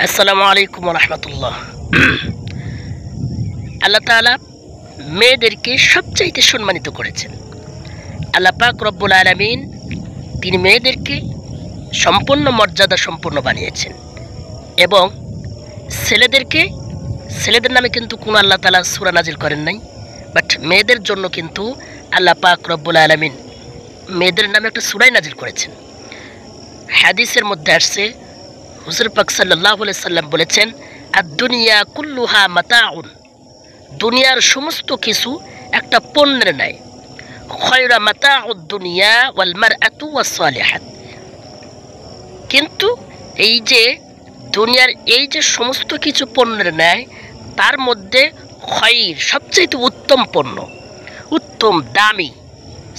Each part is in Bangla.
আসসালামু আলাইকুম ওয়া রাহমাতুল্লাহ। আল্লাহ তাআলা মেয়েদেরকে সবচাইতে সম্মানিত করেছেন। আল্লাহ পাক রব্বুল আলামিন তিনি মেয়েদেরকে সম্পূর্ণ মর্যাদা সম্পন্ন বানিয়েছেন এবং ছেলেদের নামে কিন্তু কোনো আল্লাহ তাআলা সূরা নাজিল করেন নাই, বাট মেয়েদের জন্য কিন্তু আল্লাহ পাক রব্বুল আলামিন মেয়েদের নামে একটা সূরাই নাজিল করেছেন। হাদিসের মধ্যে আসছে, হুজুর পাক সাল্লাল্লাহু আলাইহি সাল্লাম বলেছেন, আদ-দুনিয়া কুল্লুহা মাতাউন, দুনিয়ার সমস্ত কিছু একটা পণ্যের ন্যায়। খায়রা মাতাউদ দুনিয়া ওয়াল মারআতু ওয়াস সালিহাত, কিন্তু এই যে দুনিয়ার এই যে সমস্ত কিছু পণ্যের ন্যায়, তার মধ্যে খায়র সবচেয়ে উত্তম পণ্য, উত্তম দামি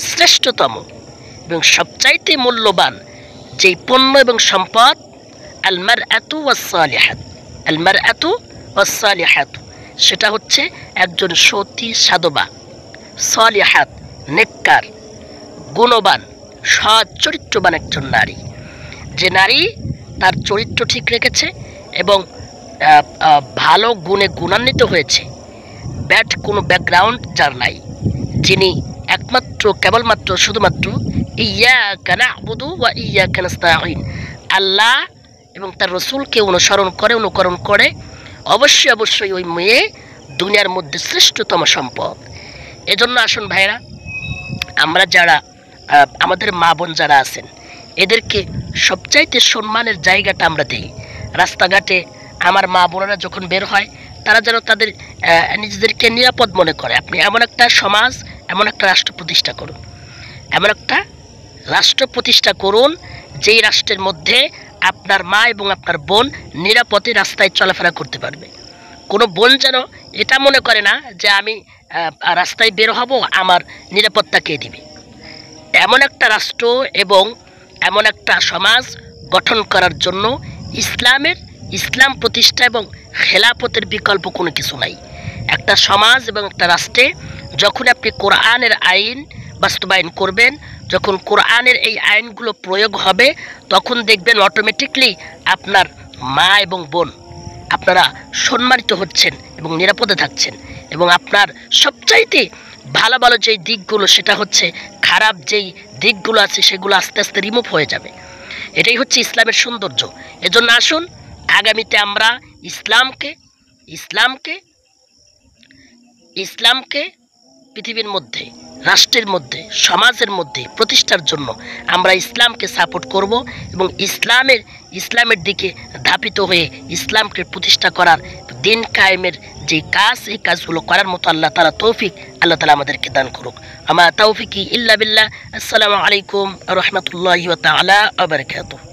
শ্রেষ্ঠতম এবং সবচাইতে মূল্যবান যেই পণ্য এবং সম্পদ, আল মারআতু ওয়াস সালিহাত, আল মারআতু ওয়াস সালিহাত, সেটা হচ্ছে একজন সতী সাধবা, সালিহাত নেককার গুণবান সৎ চরিত্রবান একজন নারী, যে নারী তার চরিত্র ঠিক রেখেছে এবং ভালো গুণে গুণান্বিত হয়েছে, ব্যাড কোনো ব্যাকগ্রাউন্ড যার নাই, যিনি একমাত্র কেবলমাত্র শুধুমাত্র ইয়্যাকা না'বুদু ওয়া ইয়্যাকা নাস্তাঈন, আল্লাহ এবং তার রসুলকে অনুকরণ করে অবশ্যই ওই মেয়ে দুনিয়ার মধ্যে শ্রেষ্ঠতম সম্পদ। এজন্য আসুন ভাইরা, আমরা যারা আমাদের মা বোন যারা আছেন, এদেরকে সবচাইতে সম্মানের জায়গাটা আমরা দিই। রাস্তাঘাটে আমার মা বোনেরা যখন বের হয়, তারা যেন তাদের নিজেদেরকে নিরাপদ মনে করে। আপনি এমন একটা সমাজ, এমন একটা রাষ্ট্র প্রতিষ্ঠা করুন, যেই রাষ্ট্রের মধ্যে আপনার মা এবং আপনার বোন নিরাপদে রাস্তায় চলাফেরা করতে পারবে। কোনো বোন যেন এটা মনে করে না যে আমি রাস্তায় বের হব, আমার নিরাপত্তা কে দিবে। এমন একটা রাষ্ট্র এবং এমন একটা সমাজ গঠন করার জন্য ইসলাম প্রতিষ্ঠা এবং খেলাফতের বিকল্প কোনো কিছু নাই। একটা সমাজ এবং একটা রাষ্ট্রে যখন আপনি কোরআনের আইন বাস্তবায়ন করবেন, যখন কোরআনের এই আইনগুলো প্রয়োগ হবে, তখন দেখবেন অটোমেটিকলি আপনার মা এবং বোন আপনারা সম্মানিত হচ্ছেন এবং নিরাপদে থাকছেন, এবং আপনার সবচাইতে ভালো যেই দিকগুলো, সেটা হচ্ছে খারাপ যেই দিকগুলো আছে সেগুলো আস্তে আস্তে রিমুভ হয়ে যাবে। এটাই হচ্ছে ইসলামের সৌন্দর্য। এজন্য আসুন আগামীতে আমরা ইসলামকে পৃথিবীর মধ্যে, রাষ্ট্রের মধ্যে, সমাজের মধ্যে প্রতিষ্ঠার জন্য আমরা ইসলামকে সাপোর্ট করব এবং ইসলামের দিকে ধাপিত হয়ে ইসলামকে প্রতিষ্ঠা করার, দিন কায়েমের যে কাজ, এই কাজগুলো করার মতো আল্লাহ তাআলা আমাদেরকে দান করুক। আমা তাওফিকি ইল্লা বিল্লাহ। আসসালামু আলাইকুম ওয়া রাহমাতুল্লাহি ওয়া তাআলা ওয়া বারাকাতুহু।